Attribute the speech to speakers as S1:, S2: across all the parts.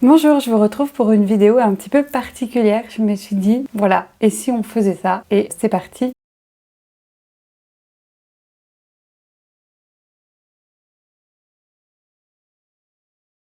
S1: Bonjour, je vous retrouve pour une vidéo un petit peu particulière. Je me suis dit, voilà, et si on faisait ça? Et c'est parti.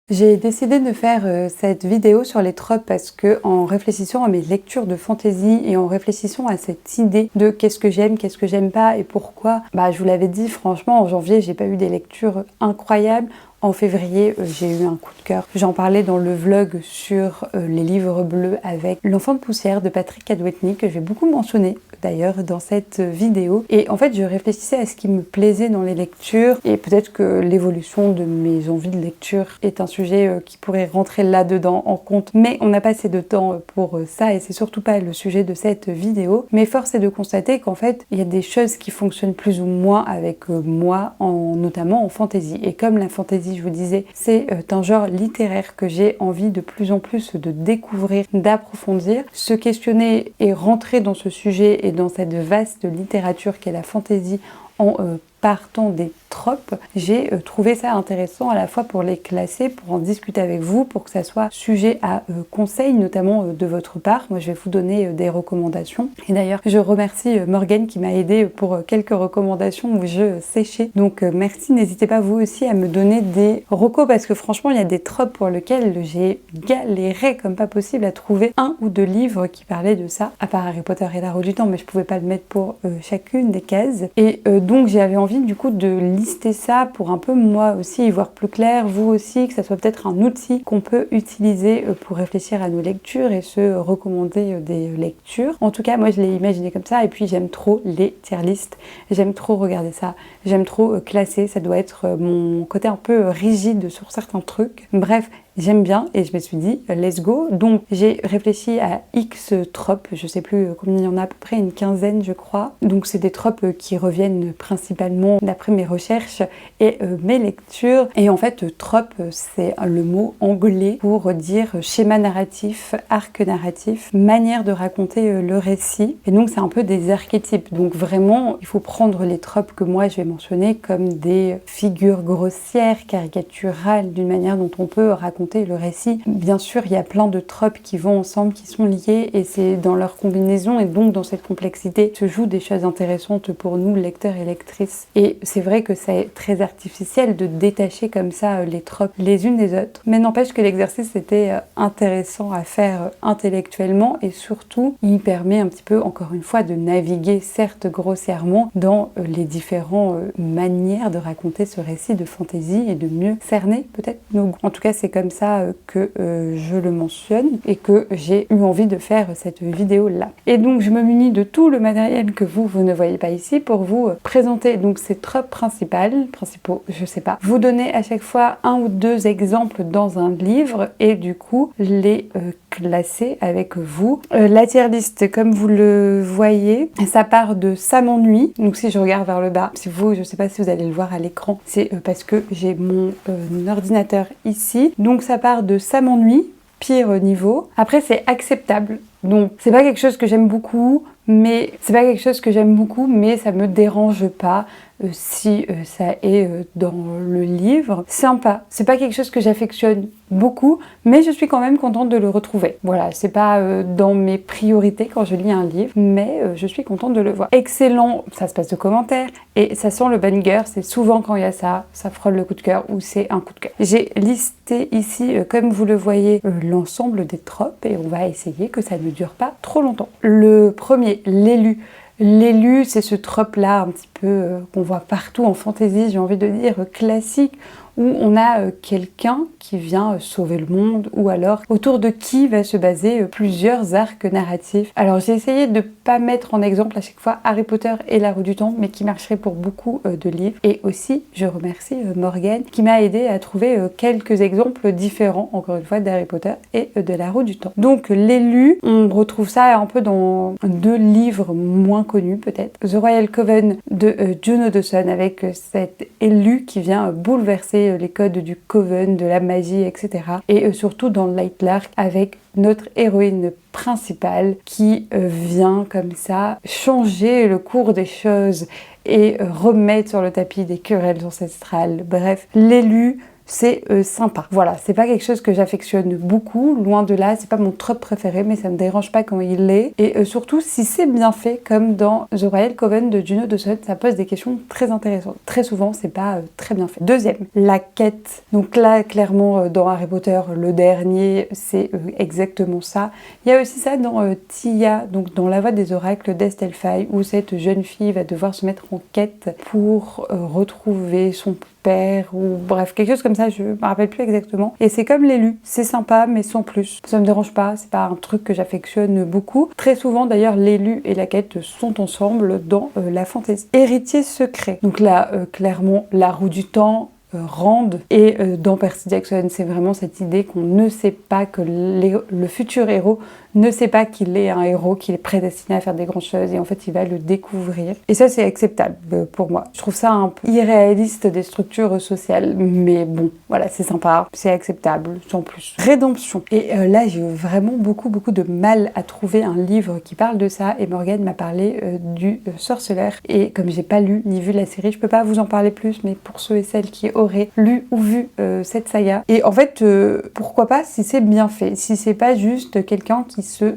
S1: J'ai décidé de faire cette vidéo sur les tropes parce que en réfléchissant à mes lectures de fantasy et en réfléchissant à cette idée de qu'est-ce que j'aime pas et pourquoi, je vous l'avais dit, franchement, en janvier, j'ai pas eu des lectures incroyables. En février, j'ai eu un coup de cœur. J'en parlais dans le vlog sur les livres bleus avec L'Enfant de poussière de Patrick Adwetny, que j'ai beaucoup mentionné d'ailleurs dans cette vidéo. Et en fait, je réfléchissais à ce qui me plaisait dans les lectures et peut-être que l'évolution de mes envies de lecture est un sujet qui pourrait rentrer là-dedans en compte. Mais on n'a pas assez de temps pour ça et c'est surtout pas le sujet de cette vidéo. Mais force est de constater qu'en fait, il y a des choses qui fonctionnent plus ou moins avec moi, notamment en fantasy. Et comme la fantasy, je vous disais, c'est un genre littéraire que j'ai envie de plus en plus de découvrir, d'approfondir, se questionner et rentrer dans ce sujet et dans cette vaste littérature qu'est la fantasy en partant des tropes, j'ai trouvé ça intéressant à la fois pour les classer, pour en discuter avec vous, pour que ça soit sujet à conseils, notamment de votre part. Moi, je vais vous donner des recommandations. Et d'ailleurs, je remercie Morgane qui m'a aidé pour quelques recommandations où je séchais. Donc, merci. N'hésitez pas vous aussi à me donner des recos parce que franchement, il y a des tropes pour lesquels j'ai galéré comme pas possible à trouver un ou deux livres qui parlaient de ça, à part Harry Potter et la Roue du Temps, mais je pouvais pas le mettre pour chacune des cases. Et donc, j'avais envie du coup de lister ça pour un peu moi aussi y voir plus clair, vous aussi, que ça soit peut-être un outil qu'on peut utiliser pour réfléchir à nos lectures et se recommander des lectures. En tout cas, moi je l'ai imaginé comme ça et puis j'aime trop les tier lists, j'aime trop regarder ça, j'aime trop classer, ça doit être mon côté un peu rigide sur certains trucs. Bref, j'aime bien et je me suis dit let's go. Donc j'ai réfléchi à X tropes, je sais plus combien il y en a, à peu près une quinzaine je crois. Donc c'est des tropes qui reviennent principalement d'après mes recherches et mes lectures. Et en fait trope c'est le mot anglais pour dire schéma narratif, arc narratif, manière de raconter le récit. Et donc c'est un peu des archétypes. Donc vraiment il faut prendre les tropes que moi je vais mentionner comme des figures grossières, caricaturales d'une manière dont on peut raconter le récit. Bien sûr, il y a plein de tropes qui vont ensemble, qui sont liés et c'est dans leur combinaison et donc dans cette complexité se jouent des choses intéressantes pour nous, lecteurs et lectrices. Et c'est vrai que c'est très artificiel de détacher comme ça les tropes les unes des autres. Mais n'empêche que l'exercice était intéressant à faire intellectuellement et surtout, il permet un petit peu, encore une fois, de naviguer, certes grossièrement, dans les différentes manières de raconter ce récit de fantasy et de mieux cerner peut-être nos goûts. En tout cas, c'est comme ça que je le mentionne et que j'ai eu envie de faire cette vidéo là. Et donc je me munis de tout le matériel que vous ne voyez pas ici pour vous présenter donc ces tropes principaux, je sais pas, vous donner à chaque fois un ou deux exemples dans un livre et du coup les classer avec vous. La tier list, comme vous le voyez, ça part de ça m'ennuie. Donc si je regarde vers le bas, si vous, je sais pas si vous allez le voir à l'écran, c'est parce que j'ai mon ordinateur ici. Donc ça part de ça m'ennuie, pire niveau. Après c'est acceptable. Donc c'est pas quelque chose que j'aime beaucoup, mais ça me dérange pas si ça est dans le livre. Sympa. C'est pas quelque chose que j'affectionne beaucoup, mais je suis quand même contente de le retrouver. Voilà, c'est pas dans mes priorités quand je lis un livre, mais je suis contente de le voir. Excellent, ça se passe de commentaires et ça sent le banger. C'est souvent quand il y a ça frôle le coup de cœur ou c'est un coup de cœur. J'ai listé ici, comme vous le voyez, l'ensemble des tropes et on va essayer que ça ne dure pas trop longtemps. Le premier, l'élu. L'élu, c'est ce trope-là un petit peu qu'on voit partout en fantasy, j'ai envie de dire classique, où on a quelqu'un qui vient sauver le monde, ou alors autour de qui va se baser plusieurs arcs narratifs. Alors j'ai essayé de pas mettre en exemple à chaque fois Harry Potter et la Roue du Temps, mais qui marcherait pour beaucoup de livres. Et aussi, je remercie Morgane qui m'a aidé à trouver quelques exemples différents, encore une fois, d'Harry Potter et de la Roue du Temps. Donc l'élu, on retrouve ça un peu dans deux livres moins connus peut-être. The Royal Coven de Juno Dawson, avec cet élu qui vient bouleverser les codes du Coven, de la magie, etc. Et surtout dans Light Lark avec notre héroïne principale qui vient comme ça changer le cours des choses et remettre sur le tapis des querelles ancestrales. Bref, l'élu, c'est sympa. Voilà, c'est pas quelque chose que j'affectionne beaucoup, loin de là, c'est pas mon trope préféré, mais ça me dérange pas quand il l'est. Et surtout, si c'est bien fait, comme dans The Royal Coven de Juno Dawson, ça pose des questions très intéressantes. Très souvent, c'est pas très bien fait. Deuxième, la quête. Donc là, clairement, dans Harry Potter, le dernier, c'est exactement ça. Il y a aussi ça dans Tia, donc dans La Voix des Oracles d'Estelle Faye, où cette jeune fille va devoir se mettre en quête pour retrouver son père, ou bref, quelque chose comme ça, je me rappelle plus exactement. Et c'est comme l'élu, c'est sympa, mais sans plus. Ça me dérange pas, c'est pas un truc que j'affectionne beaucoup. Très souvent, d'ailleurs, l'élu et la quête sont ensemble dans la fantaisie. Héritier secret. Donc là, clairement, la roue du temps, Rand, et dans Percy Jackson, c'est vraiment cette idée qu'on ne sait pas, que le futur héros ne sait pas qu'il est un héros, qu'il est prédestiné à faire des grandes choses, et en fait il va le découvrir. Et ça, c'est acceptable pour moi. Je trouve ça un peu irréaliste des structures sociales, mais bon, voilà, c'est sympa, c'est acceptable, sans plus. Rédemption. Et là, j'ai vraiment beaucoup de mal à trouver un livre qui parle de ça, et Morgane m'a parlé du Sorceleur, et comme j'ai pas lu ni vu la série, je peux pas vous en parler plus, mais pour ceux et celles qui auraient lu ou vu cette saga, et en fait, pourquoi pas si c'est bien fait, si c'est pas juste quelqu'un qui se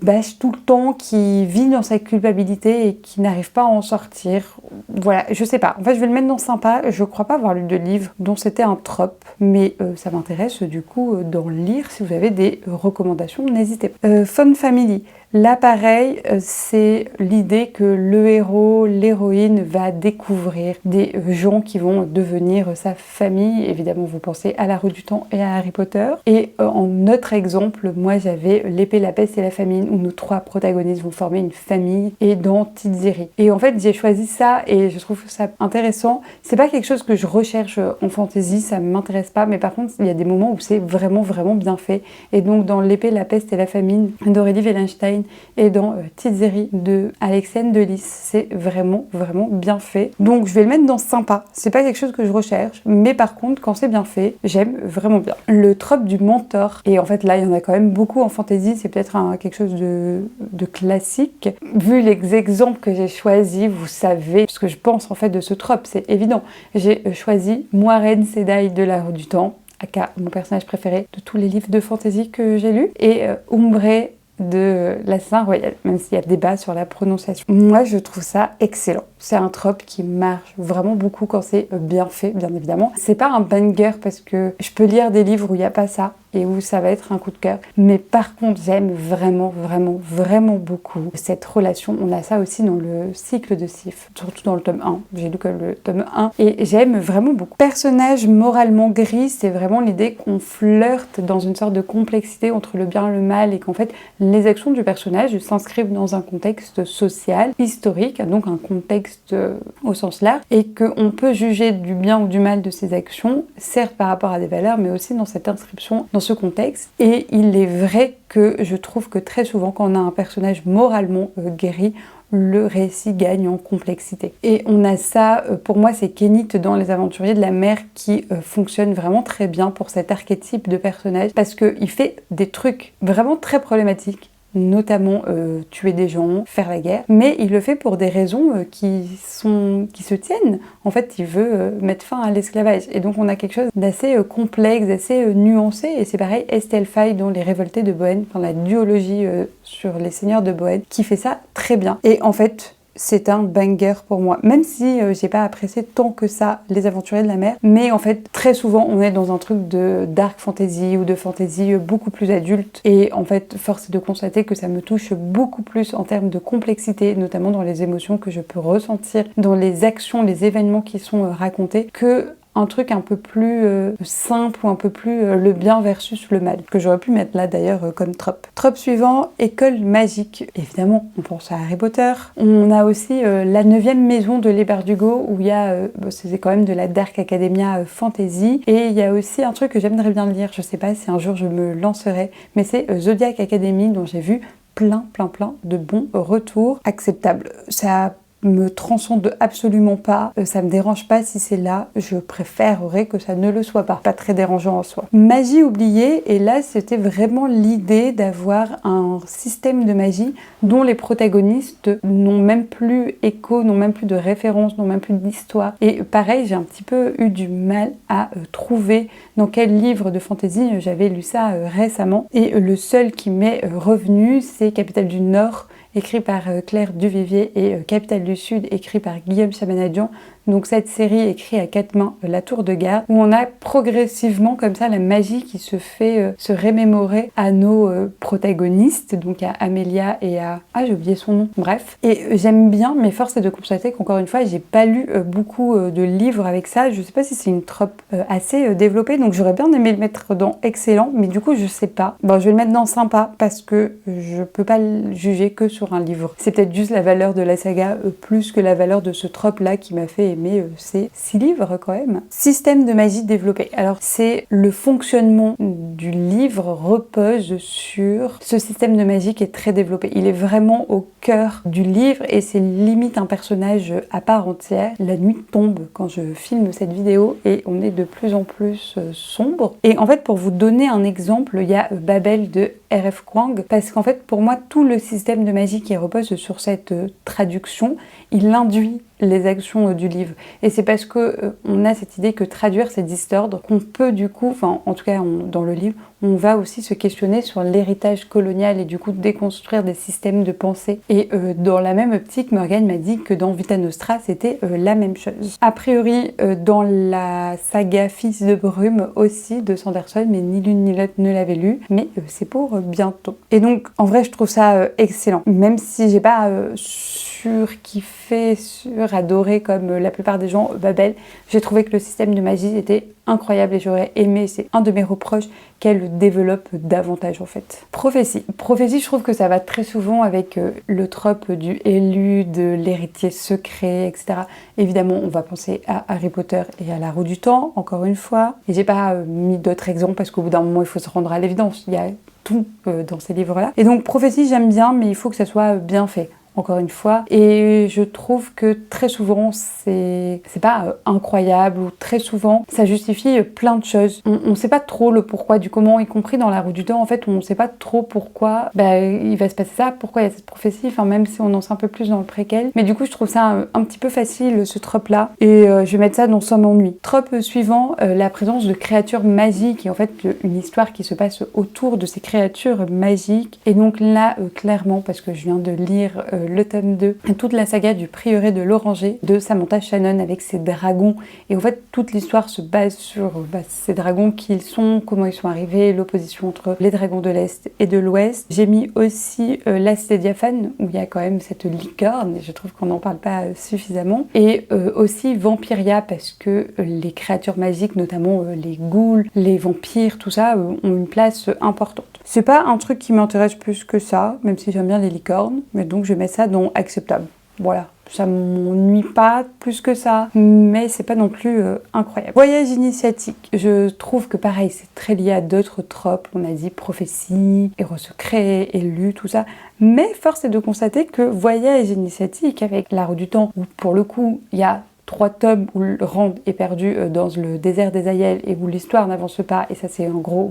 S1: bâche tout le temps, qui vit dans sa culpabilité et qui n'arrive pas à en sortir. Voilà, je sais pas. En fait, je vais le mettre dans sympa. Je crois pas avoir lu de livre dont c'était un trope, mais ça m'intéresse du coup d'en lire. Si vous avez des recommandations, n'hésitez pas. Fun Family. Là, pareil, c'est l'idée que le héros, l'héroïne va découvrir des gens qui vont devenir sa famille. Évidemment, vous pensez à La Roue du Temps et à Harry Potter. Et en autre exemple, moi, j'avais L'Épée, la Peste et la Famine, où nos trois protagonistes vont former une famille, et dans Tiziri. Et en fait, j'ai choisi ça et je trouve ça intéressant. C'est pas quelque chose que je recherche en fantasy, ça m'intéresse pas, mais par contre, il y a des moments où c'est vraiment bien fait. Et donc, dans L'Épée, la Peste et la Famine d'Aurélie Wellenstein, et dans Tiziri de Alexandre Delis, c'est vraiment bien fait. Donc je vais le mettre dans sympa. C'est pas quelque chose que je recherche, mais par contre quand c'est bien fait, j'aime vraiment bien. Le trope du mentor, et en fait là il y en a quand même beaucoup en fantasy, c'est peut-être quelque chose de classique. Vu les exemples que j'ai choisis, vous savez ce que je pense en fait de ce trope, c'est évident. J'ai choisi Moiraine Sedai de La Roue du Temps, aka mon personnage préféré de tous les livres de fantasy que j'ai lus, et Umbre de l'assassin royal, même s'il y a débat sur la prononciation. Moi, je trouve ça excellent. C'est un trope qui marche vraiment beaucoup quand c'est bien fait, bien évidemment. C'est pas un banger parce que je peux lire des livres où il n'y a pas ça et où ça va être un coup de cœur. Mais par contre, j'aime vraiment beaucoup cette relation. On a ça aussi dans le cycle de Sif, surtout dans le tome 1. J'ai lu que le tome 1 et j'aime vraiment beaucoup. Personnage moralement gris, c'est vraiment l'idée qu'on flirte dans une sorte de complexité entre le bien et le mal, et qu'en fait, les actions du personnage s'inscrivent dans un contexte social, historique, donc un contexte au sens large, et qu'on peut juger du bien ou du mal de ses actions, certes par rapport à des valeurs, mais aussi dans cette inscription, dans ce contexte. Et il est vrai que je trouve que très souvent, quand on a un personnage moralement guéri, le récit gagne en complexité. Et on a ça, pour moi, c'est Kenneth dans Les Aventuriers de la Mer qui fonctionne vraiment très bien pour cet archétype de personnage, parce qu'il fait des trucs vraiment très problématiques, notamment tuer des gens, faire la guerre, mais il le fait pour des raisons qui se tiennent. En fait, il veut mettre fin à l'esclavage, et donc on a quelque chose d'assez complexe, d'assez nuancé, et c'est pareil, Estelle Faye dans Les Révoltés de Bohême, enfin la duologie sur les seigneurs de Bohême, qui fait ça très bien. Et en fait, c'est un banger pour moi, même si j'ai pas apprécié tant que ça Les Aventuriers de la Mer, mais en fait très souvent on est dans un truc de dark fantasy ou de fantasy beaucoup plus adulte, et en fait force est de constater que ça me touche beaucoup plus en termes de complexité, notamment dans les émotions que je peux ressentir, dans les actions, les événements qui sont racontés, que un truc un peu plus simple, ou un peu plus le bien versus le mal, que j'aurais pu mettre là d'ailleurs comme trope. Trope suivant, école magique. Évidemment, on pense à Harry Potter. On a aussi la 9e maison de Les Bardugo, où il y a, c'est quand même de la Dark Academia fantasy, et il y a aussi un truc que j'aimerais bien lire, je sais pas si un jour je me lancerai, mais c'est Zodiac Academy, dont j'ai vu plein de bons retours acceptables. Ça me transcende absolument pas, ça me dérange pas si c'est là, je préférerais que ça ne le soit pas très dérangeant en soi. Magie oubliée, et là c'était vraiment l'idée d'avoir un système de magie dont les protagonistes n'ont même plus écho, n'ont même plus de référence, n'ont même plus d'histoire. Et pareil, j'ai un petit peu eu du mal à trouver dans quel livre de fantasy j'avais lu ça récemment. Et le seul qui m'est revenu, c'est Capitale du Nord, écrit par Claire Duvivier, et Capitale du Sud, écrit par Guillaume Chamanadian. Donc cette série écrite à 4 mains, La Tour de Garde, où on a progressivement comme ça la magie qui se fait se remémorer à nos protagonistes, donc à Amélia et à... Ah, j'ai oublié son nom. Bref. Et j'aime bien, mais force est de constater qu'encore une fois, j'ai pas lu beaucoup de livres avec ça. Je sais pas si c'est une trope assez développée, donc j'aurais bien aimé le mettre dans excellent, mais du coup, je sais pas. Bon, je vais le mettre dans sympa parce que je peux pas le juger que sur un livre. C'est peut-être juste la valeur de la saga plus que la valeur de ce trope-là qui m'a fait aimer ces 6 livres quand même. Système de magie développé. Alors c'est le fonctionnement du livre repose sur ce système de magie qui est très développé. Il est vraiment au cœur du livre et c'est limite un personnage à part entière. La nuit tombe quand je filme cette vidéo et on est de plus en plus sombre. Et en fait pour vous donner un exemple, il y a Babel de R.F. Kuang parce qu'en fait pour moi tout le système de magie qui repose sur cette traduction, il induit les actions du livre. Et c'est parce que on a cette idée que traduire c'est distordre, qu'on peut du coup, enfin en tout cas dans le livre, on va aussi se questionner sur l'héritage colonial et du coup déconstruire des systèmes de pensée. Et dans la même optique, Morgane m'a dit que dans Vita Nostra, c'était la même chose. A priori, dans la saga Fils de brume aussi de Sanderson, mais ni l'une ni l'autre ne l'avait lu, mais c'est pour bientôt. Et donc, en vrai, je trouve ça excellent. Même si j'ai pas surkiffé, adoré comme la plupart des gens Babel, j'ai trouvé que le système de magie était incroyable et j'aurais aimé, c'est un de mes reproches, qu'elle le développe davantage en fait. Prophétie. Prophétie, je trouve que ça va très souvent avec le trope du élu, de l'héritier secret, etc. Évidemment, on va penser à Harry Potter et à la Roue du Temps, encore une fois. Et j'ai pas mis d'autres exemples parce qu'au bout d'un moment, il faut se rendre à l'évidence. Il y a tout dans ces livres-là. Et donc, prophétie, j'aime bien, mais il faut que ça soit bien fait. Encore une fois, et je trouve que très souvent c'est pas incroyable, ou très souvent ça justifie plein de choses. On sait pas trop le pourquoi du comment, y compris dans la Roue du Temps, en fait on sait pas trop pourquoi il va se passer ça, pourquoi il y a cette prophétie, enfin même si on en sait un peu plus dans le préquel, mais du coup je trouve ça un petit peu facile ce trope là, et je vais mettre ça dans Sans m'ennuie. Trope suivant, la présence de créatures magiques, et en fait une histoire qui se passe autour de ces créatures magiques, et donc là clairement, parce que je viens de lire le tome 2, toute la saga du prieuré de l'Oranger de Samantha Shannon avec ses dragons, et en fait toute l'histoire se base sur ces dragons, qui ils sont, comment ils sont arrivés, l'opposition entre les dragons de l'Est et de l'Ouest. J'ai mis aussi La Cité diaphane, où il y a quand même cette licorne, et je trouve qu'on n'en parle pas suffisamment, et aussi Vampiria, parce que les créatures magiques, notamment les ghouls, les vampires, tout ça, ont une place importante. C'est pas un truc qui m'intéresse plus que ça, même si j'aime bien les licornes, mais donc je mets ça dans acceptable. Voilà, ça m'ennuie pas plus que ça, mais c'est pas non plus incroyable. Voyage initiatique, je trouve que pareil, c'est très lié à d'autres tropes. On a dit prophétie, héros secret, élu, tout ça. Mais force est de constater que voyage initiatique avec la Roue du Temps, où pour le coup, il y a 3 tomes où Rand est perdu dans le désert des Aiels et où l'histoire n'avance pas, et ça c'est un gros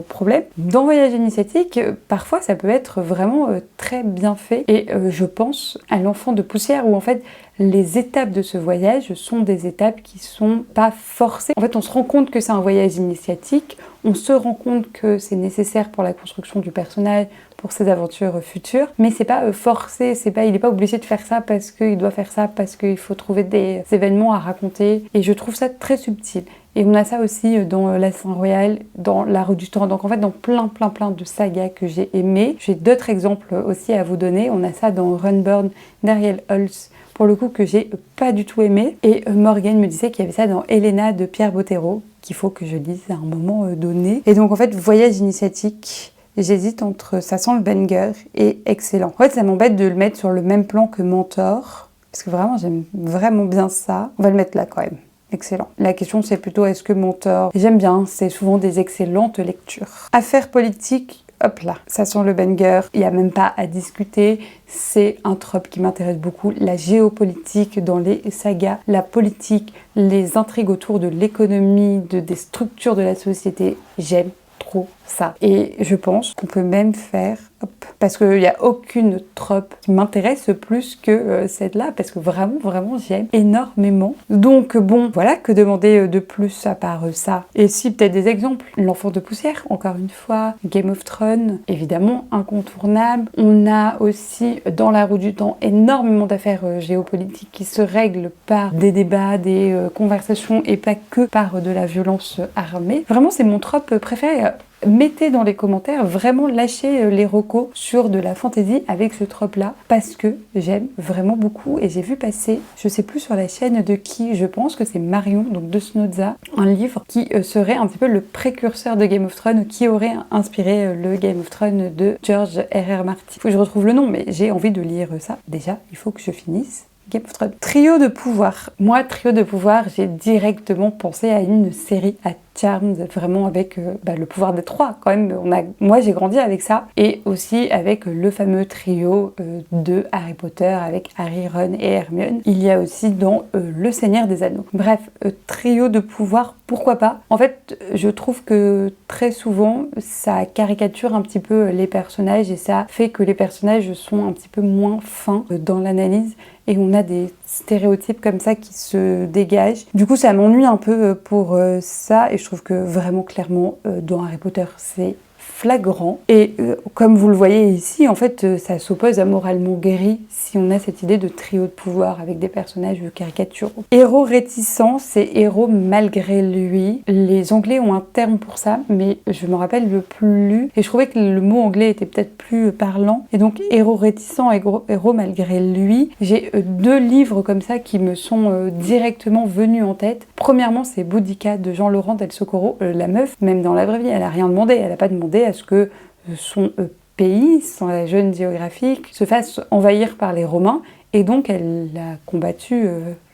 S1: problème. Dans Voyage initiatique, parfois ça peut être vraiment très bien fait, et je pense à l'Enfant de poussière, où en fait les étapes de ce voyage sont des étapes qui sont pas forcées. En fait, on se rend compte que c'est un voyage initiatique, on se rend compte que c'est nécessaire pour la construction du personnage, pour ses aventures futures, mais c'est pas forcé, il est pas obligé de faire ça parce qu'il doit faire ça, parce qu'il faut trouver des événements à raconter, et je trouve ça très subtil. Et on a ça aussi dans La Saint-Royal, dans La Roue du Temps, donc en fait dans plein de sagas que j'ai aimées. J'ai d'autres exemples aussi à vous donner. On a ça dans Runburn d'Ariel Holz, pour le coup que j'ai pas du tout aimé, et Morgane me disait qu'il y avait ça dans Helena de Pierre Bottero, qu'il faut que je lise à un moment donné. Et donc en fait, voyage initiatique, j'hésite entre Ça sent le banger et Excellent. En fait, ça m'embête de le mettre sur le même plan que Mentor, parce que vraiment, j'aime vraiment bien ça. On va le mettre là quand même. Excellent. La question c'est plutôt est-ce que Mentor, j'aime bien, c'est souvent des excellentes lectures. Affaires politiques, hop là, ça sent le banger, il n'y a même pas à discuter. C'est un trope qui m'intéresse beaucoup, la géopolitique dans les sagas, la politique, les intrigues autour de l'économie, des structures de la société. J'aime trop ça. Et je pense qu'on peut même faire, parce qu'il n'y a aucune trope qui m'intéresse plus que celle-là, parce que vraiment, j'aime énormément. Donc bon, voilà, que demander de plus à part ça. Et si peut-être des exemples, L'Enfant de poussière, encore une fois, Game of Thrones, évidemment, incontournable. On a aussi, dans La Roue du Temps, énormément d'affaires géopolitiques qui se règlent par des débats, des conversations, et pas que par de la violence armée. Vraiment, c'est mon trope préféré. Mettez dans les commentaires, vraiment lâchez les recos sur de la fantasy avec ce trope là, parce que j'aime vraiment beaucoup. Et j'ai vu passer, je sais plus sur la chaîne de qui, je pense que c'est Marion, donc de Snodza, un livre qui serait un petit peu le précurseur de Game of Thrones, qui aurait inspiré le Game of Thrones de George R.R. Martin. Faut que je retrouve le nom, mais j'ai envie de lire ça. Déjà, il faut que je finisse Game of Thrones. Trio de pouvoir. Moi, trio de pouvoir, j'ai directement pensé à une série, à Charmed, vraiment avec le pouvoir des trois. Quand même, moi j'ai grandi avec ça, et aussi avec le fameux trio de Harry Potter avec Harry, Ron et Hermione. Il y a aussi dans Le Seigneur des Anneaux. Bref, trio de pouvoir, pourquoi pas. En fait, je trouve que très souvent ça caricature un petit peu les personnages, et ça fait que les personnages sont un petit peu moins fins dans l'analyse, et on a des stéréotypes comme ça qui se dégagent. Du coup, ça m'ennuie un peu pour ça, et je trouve que vraiment clairement dans Harry Potter c'est flagrant. Et comme vous le voyez ici, en fait, ça s'oppose à Moralement Guéri si on a cette idée de trio de pouvoir avec des personnages caricaturaux. Héros réticent, c'est héros malgré lui. Les Anglais ont un terme pour ça, mais je me rappelle plus. Et je trouvais que le mot anglais était peut-être plus parlant. Et donc, héros réticent, héros malgré lui. J'ai deux livres comme ça qui me sont directement venus en tête. Premièrement, c'est Boudica de Jean-Laurent Del Socorro. La meuf, même dans la vraie vie, elle a rien demandé. Elle n'a pas demandé à ce que son pays, sans la jeune géographique, se fasse envahir par les Romains, et donc elle a combattu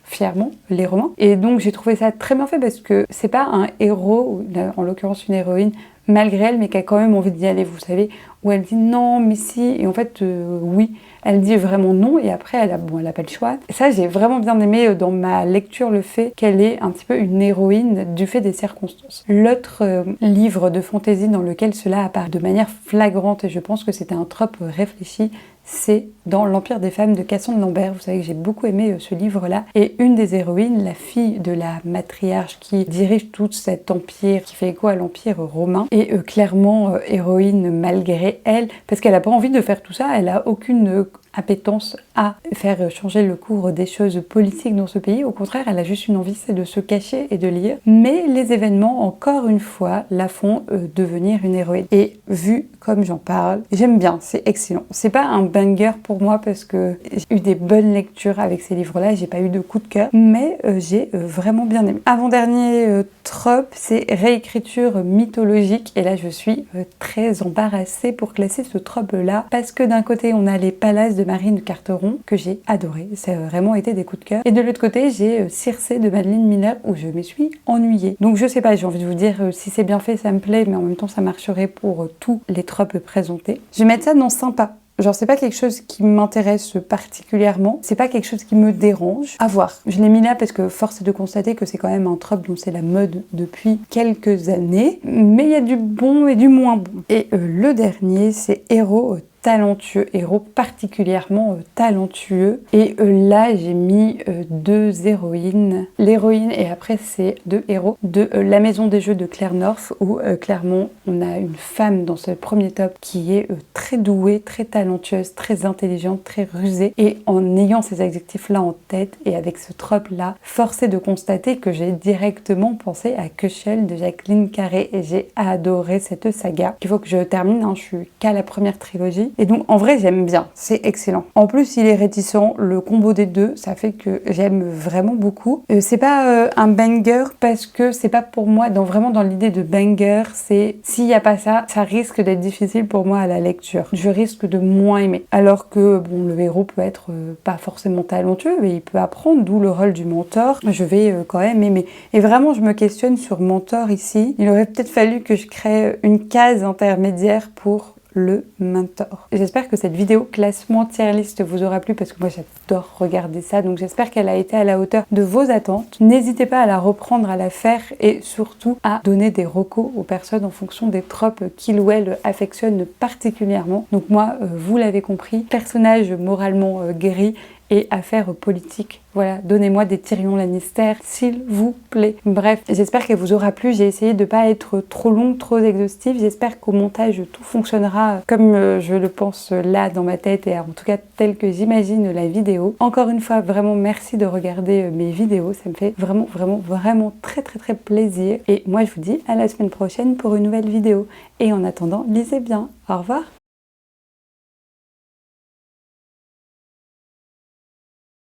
S1: fièrement les Romains. Et donc j'ai trouvé ça très bien fait, parce que c'est pas un héros, en l'occurrence une héroïne, malgré elle, mais qui a quand même envie d'y aller, vous savez, où elle dit non, mais si, et en fait, oui, elle dit vraiment non, et après, elle a pas le choix. Et ça, j'ai vraiment bien aimé dans ma lecture le fait qu'elle est un petit peu une héroïne du fait des circonstances. L'autre livre de fantasy dans lequel cela apparaît de manière flagrante, et je pense que c'était un trope réfléchi, c'est dans L'Empire des femmes de Cassandre Lambert. Vous savez que j'ai beaucoup aimé ce livre-là. Et une des héroïnes, la fille de la matriarche qui dirige tout cet empire, qui fait écho à l'empire romain, est clairement héroïne malgré elle, parce qu'elle n'a pas envie de faire tout ça, elle n'a aucune appétence à faire changer le cours des choses politiques dans ce pays. Au contraire, elle a juste une envie, c'est de se cacher et de lire. Mais les événements, encore une fois, la font devenir une héroïne. Et vu comme j'en parle, j'aime bien, c'est excellent. C'est pas un banger pour moi parce que j'ai eu des bonnes lectures avec ces livres-là, j'ai pas eu de coup de cœur, mais j'ai vraiment bien aimé. Avant-dernier trope, c'est réécriture mythologique. Et là, je suis très embarrassée pour classer ce trope-là, parce que d'un côté, on a les palaces de Marine Carteron, que j'ai adoré, ça a vraiment été des coups de cœur. Et de l'autre côté, j'ai Circé de Madeleine Miller, où je me suis ennuyée. Donc je sais pas, j'ai envie de vous dire, si c'est bien fait, ça me plaît, mais en même temps, ça marcherait pour tous les tropes présentés. Je vais mettre ça dans sympa. Genre, c'est pas quelque chose qui m'intéresse particulièrement, c'est pas quelque chose qui me dérange. À voir. Je l'ai mis là parce que force est de constater que c'est quand même un trope dont c'est la mode depuis quelques années, mais il y a du bon et du moins bon. Et le dernier, c'est Héros talentueux, héros particulièrement talentueux. Et là, j'ai mis deux héroïnes. L'héroïne, et après, c'est deux héros de La Maison des Jeux de Claire North, où clairement, on a une femme dans ce premier top qui est très douée, très talentueuse, très intelligente, très rusée. Et en ayant ces adjectifs-là en tête, et avec ce trope-là, force est de constater que j'ai directement pensé à Köchel de Jacqueline Carré, et j'ai adoré cette saga. Il faut que je termine, hein, je suis qu'à la première trilogie. Et donc en vrai j'aime bien, c'est excellent. En plus il est réticent, le combo des deux, ça fait que j'aime vraiment beaucoup. C'est pas un banger parce que c'est pas pour moi, vraiment dans l'idée de banger, c'est s'il y a pas ça, ça risque d'être difficile pour moi à la lecture. Je risque de moins aimer. Alors que bon, le héros peut être pas forcément talentueux, mais il peut apprendre, d'où le rôle du mentor. Je vais quand même aimer. Et vraiment je me questionne sur mentor ici. Il aurait peut-être fallu que je crée une case intermédiaire pour le mentor. J'espère que cette vidéo classement tier list vous aura plu parce que moi j'adore regarder ça, donc j'espère qu'elle a été à la hauteur de vos attentes. N'hésitez pas à la reprendre, à la faire et surtout à donner des recos aux personnes en fonction des tropes qu'ils ou elles affectionnent particulièrement. Donc moi, vous l'avez compris, personnage moralement guéri et affaires politiques. Voilà, donnez-moi des Tyrion Lannister, s'il vous plaît. Bref, j'espère qu'elle vous aura plu. J'ai essayé de ne pas être trop longue, trop exhaustive. J'espère qu'au montage, tout fonctionnera comme je le pense là dans ma tête et en tout cas tel que j'imagine la vidéo. Encore une fois, vraiment merci de regarder mes vidéos. Ça me fait vraiment très plaisir. Et moi, je vous dis à la semaine prochaine pour une nouvelle vidéo. Et en attendant, lisez bien. Au revoir.